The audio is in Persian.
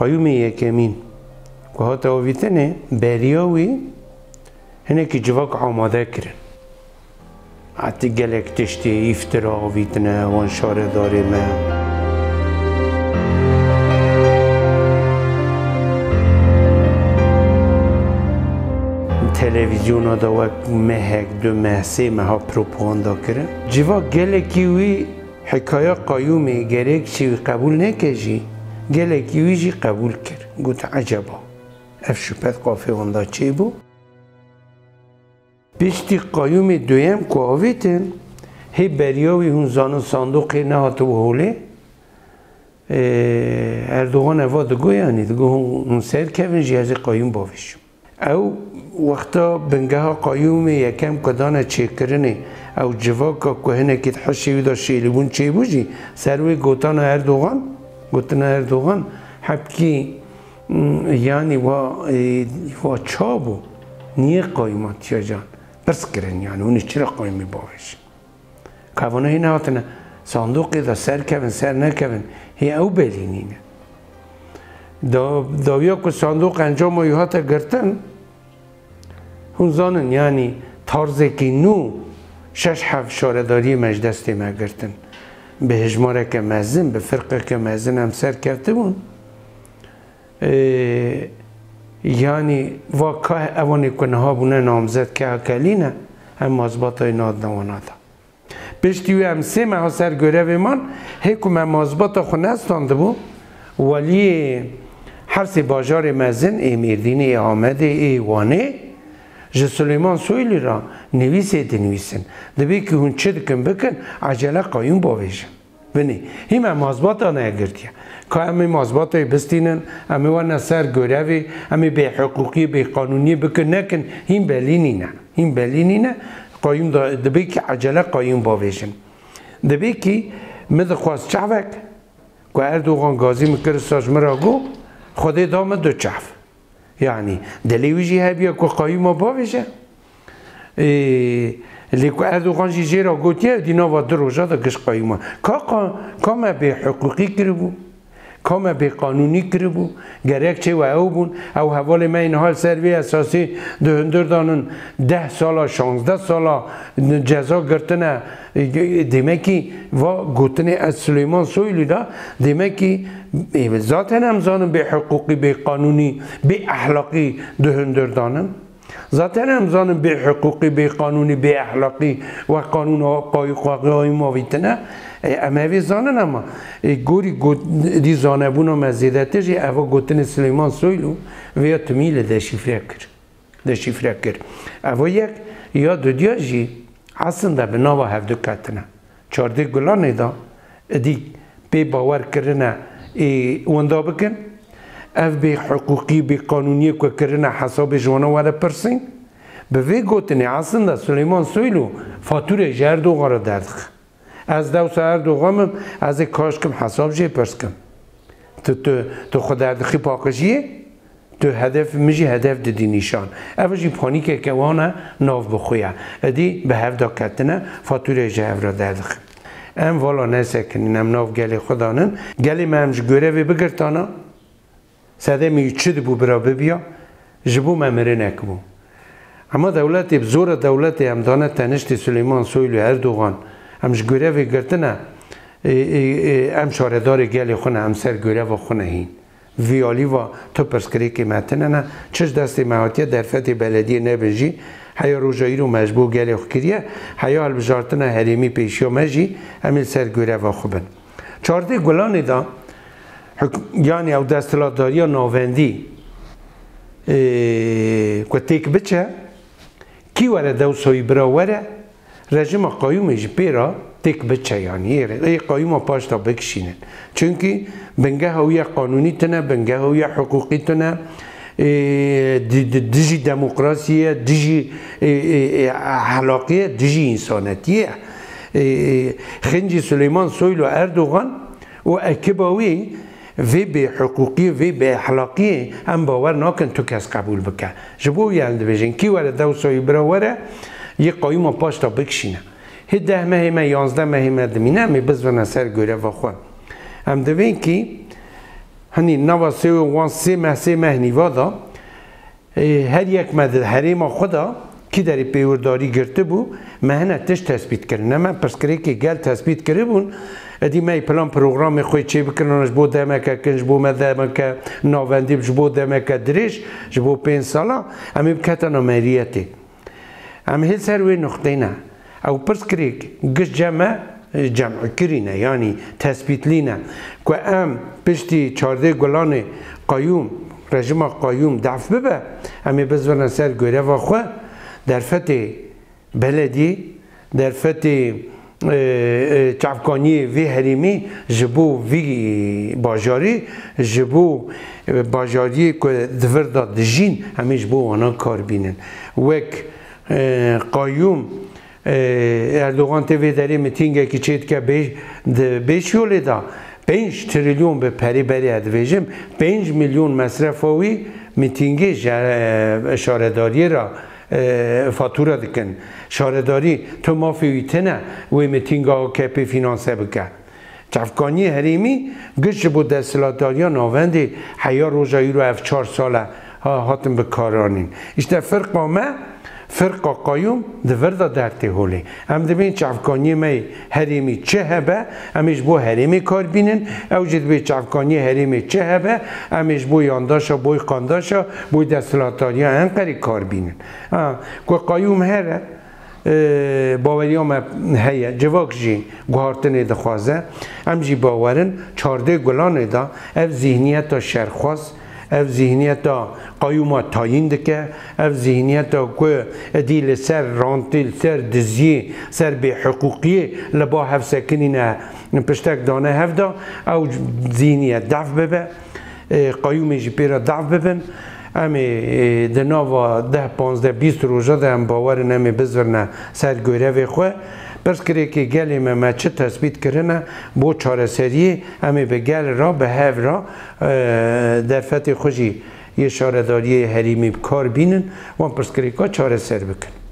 قیوم یکمین که ها تاویتنه بریاوی هنه که جواک آماده کرن حتی گلک تشتی افترا آویتنه وان شاره داره من تلویزیون ها دا وک مهک دو مهسه مها پروپاندا کرن جوا گلکی وی حکایه قیومی گرک چی قبول نکجی گلکی وی جی قبول کرد گوت عجبا اف شپت قافه واندا چی بو؟ بیشتی قیوم دویم که آویتن هی بریاوی هون زانو صندوقی نهاتو هوله اردوغان افا دگو یعنی دگو هون سر کفن جهاز قیوم باویشم او وقتا بنگه ها قیوم یکم کدانه چه کرنه او جواکا که هنه کت حشیوی دا شیلبون چه بوجی سروی گوتان اردوغان حبکی یعنی و چابو نیه قیمت یا جان پرس کرن یعنی اونی چرا قیمی باوش کوانه هی نهاتنه صندوقی دا سر کفن سر نکفن هی او بلینینه داویا که صندوق انجام ها تا گرتن هون زانن یعنی تارزه که نو شش هفت شارداری مجدستی ما گرتن به هجماره که مزن به فرقه که مزن هم سر کرده بون یعنی واقع اوانی کنه ها بونه نامزد که اکلینه هم مازبات های ناد نوانادا پشتیوی هم سه ماه سر گره من هیکو من مازبات خو نستانده بو ولی هر سی باجار مزن امیردین آمد ایوانه جه سلیمان سویلی را نویسه دنویسن دبی که هون چه دکن بکن عجله قایون باویشن بینی هیم مازبات ها نگردیه که همه مازبات های بستینن همه وانا سر گروی همه به حقوقی به قانونی بکن نکن هیم بلینی نه قایون دبی که عجله قایون باویشن دبی که مده خواست چعوک که اردوغان گازی مکر ساجمرا گو خودی دامه دو چعف یعنی دلیویجی هبیه که قایون باویشه لیکو اردوغان جی جیرا گوتیه دینا و در روژا دا کش قایوما کامه به حقوقی کربو کامه به قانونی کربو گرک چه و او بون او حوال من این حال سروی اساسی دهندر دانن 10 سالا 16 سالا جزا گرتنه دیمه که و گوتنه از سلیمان سویلی دا دیمه که ذاتن همزانن به حقوقی به قانونی به اخلاقی دهندر دانن ذاتن همزانن به حقوقی به قانونی به اخلاقی و قانون قای ماویتنه اموی زانن اما گوری دی زانبون و مزیدته جی اوه گوتن سلیمان سویلو ویا تمیل دشیفره کرد اوه یک یا دو دیا جی اصلا به ناوا هفدو کتنه 14 گلانه دا دی پی باور کرنه وندا بکن اف به حقوقی به قانونی که کرنه حساب جوانا وره پرسین به وی گوتنه اصلا سلیمان سویلو فاتوره جردو غاره دردخ از دوست اردوغانم از کاشکم حساب جه پرس کم تو خود اردخی پاکشیه تو هدف میجی هدف دادی نشان اوشی پانیکه که وانه ناف بخویه ادی به هفت دا کتنه فاتوره جه را دردخ ام والا نسکنین ام ناف گلی خدانن گلی ممج گوره وی بگرتانا سده می چید بو برا ببیا جبو ممره نکبو اما دولت بزور دولت امدانه تنشت سلیمان سویل و اردوغان همش گوره وی گرتنه ام شاردار گلی خونه هم سر گوره و خونه هین ویالی و تو پرسکری که متنه نه چش دست مهاتیه در فتح بلدیه نبجی حیا روژایی رو مجبور گلی خو کریه حیا البجارتنه حریمی پیشی و مجی همین سر گوره و خوبن 14 گلانی دا یعنی او دستلاتداری و ناوندی که تیک بچه کی وره دوسایی برا وره رژیم قایومش پیرا تک بچه یعنی قایوم پاش تا بکشینن چونکه بنگه هویه قانونی تنه بنگه هویه حقوقی تنه دیجی دموکراسیه دیجی حلاقیه دیجی انسانتیه خنجی سلیمان سویل و اردوغان و اکباوی وی به حقوقی وی به اخلاقی هم باور نکن تو کس قبول بکن جبو یند بجن کی ور دوسای براوره یه قایوم پاش تا بکشینه هی 10 ماه 11 ماه دمینه می بزونه سر گوره و خو هم دوین کی هنی نوا سه و وان سه مه نیوادا هر یک مدد حریم خدا کی در پیورداری گرفته بو مهنه تش تثبیت کردن من پس کری که گل تثبیت کرده بون ادی می پلان پروگرام خوی چی بکننش بو دمک کنج بو مدمک ناوندی بو دمک دریش بو 5 سالا امی بکتن امریتی ام هیل سر وی نقطه نه او پس کری گش جمع کرینه یعنی تثبیت لینه که ام پشتی 14 گلان قیوم رژیم قیوم دفع ببه امی بزرن سر گوره و خو در فتح بلدی در فتح چافکانی وی حریمی جبو وی باجاری جبو باجاری که دور داد جین همیش بو آنها کار بینن وک قیوم اردوغان تیوی داری میتینگه که چید که بیشیولی دا 5 تریلیون به پری بری ادویجم 5 میلیون مصرف هاوی میتینگی شارداری را فاتوره دکن شارداری تو مافیویته نه وی میتینگا که پی فینانسه بکن چفکانی حریمی گشت بود دستلاتاریا ناوندی حیا روژایی رو 4 ساله هاتم بکارانین اشته فرق ما فرق قیوم دوردا درته هولی ام دبین چفکانی می حریمی چه هبه امیش بو حریمی کار بینن او جد بی چفکانی حریمی چه هبه امیش بو یانداشا بوی قانداشا بوی دستلاتاریا انقری کار بینن که قیوم هره باوریام هیا جواک جی گوهارتنه دخوازه ام جی باورن 14 گلانه دا اف ذهنیت شرخواز اف ذهنیت قیومات تاین دکه اف ذهنیت که دیل سر رانتیل سر دزیه سر به حقوقی لبا هف سکنینه پشتک دانه هف دا او ذهنیت دف ببه قیومی جی پیرا دف ببن امی دناوا 10 15 20 روزه ده هم باورن امی بزرنه سر گوره و خواه پس کری که گلی ما چه تثبیت کرنه بو چاره سریه امی به گل را به هف را در فتح خوشی یه شارداری حریمی کار بینن و پس کری که چاره سر بکن